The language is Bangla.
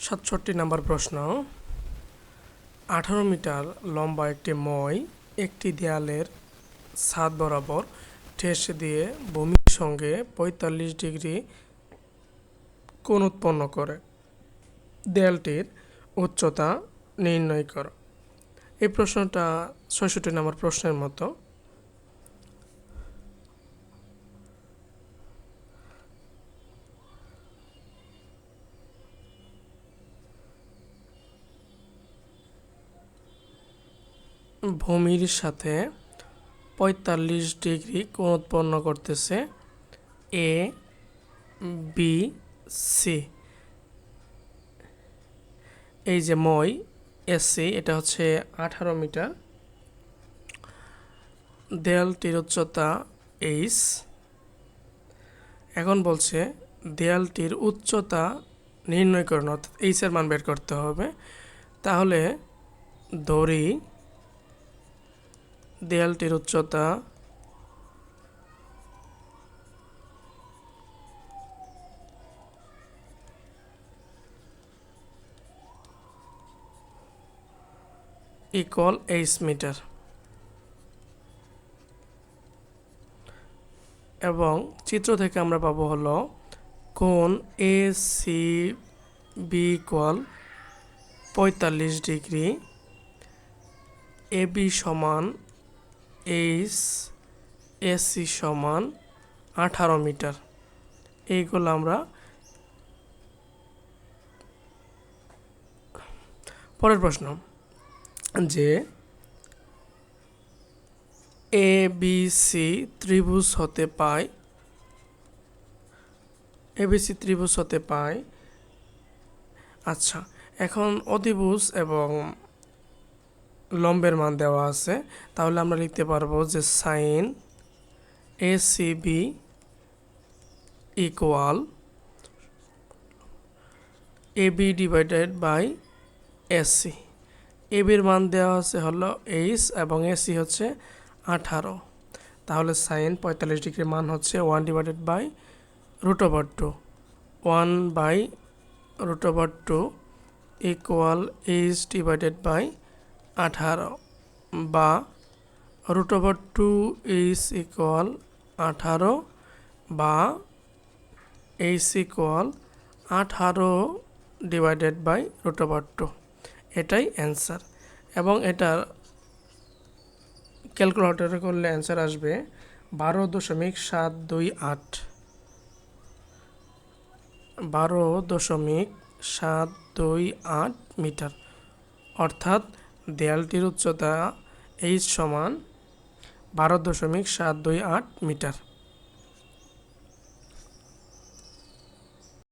67 নম্বর প্রশ্ন। 18 মিটার লম্বা একটি মই একটি দেয়ালের ছাদ বরাবর ঠেস দিয়ে ভূমির সঙ্গে 45 ডিগ্রি কোণ উৎপন্ন করে। দেয়ালটির উচ্চতা নির্ণয় করো। এই প্রশ্নটা 66 নম্বর প্রশ্নের মতো। ভূমির সাথে 45 ডিগ্রি কোণ উৎপন্ন করতেছে এ বি সি। এই যে মই এসি, এটা হচ্ছে 18 মিটার। দেয়ালটির উচ্চতা এইচ। এখন বলছে দেয়ালটির উচ্চতা নির্ণয় করুন, অর্থাৎ এইচ এর মান বের করতে হবে। তাহলে ধরি দেয়ালটির উচ্চতা ইকুয়াল 8 মিটার এবং চিত্র থেকে আমরা পাবো হলো কোণ A C B equal 45 degree, A B সমান এইচ, এসি সমান 18 মিটার। এইগুলো আমরা পরের প্রশ্ন যে এ বি সি ত্রিভুজ হতে পায়, এবিসি ত্রিভুজ হতে পায়। আচ্ছা, এখন অতিভুজ এবং লম্বের মান দেওয়া আছে, তাহলে আমরা লিখতে পারবো যে sine A C B equal A B divided by AC. A বির মান দেওয়া আছে হলো এইচ এবং এসি হচ্ছে 18। তাহলে সাইন 45 ডিগ্রির মান হচ্ছে 1 divided by √2, 1 by √2 equal H divided by 18 বা √2 এইচ ইকুয়াল 18 বা এইচ ইকুয়াল 18 ডিভাইডেড বাই √2। এটাই অ্যান্সার। এবং এটার ক্যালকুলেটরে করলে অ্যান্সার আসবে 12.728, 12.728 মিটার। অর্থাৎ দেয়ালটির উচ্চতা এইচ সমান 12.728 মিটার।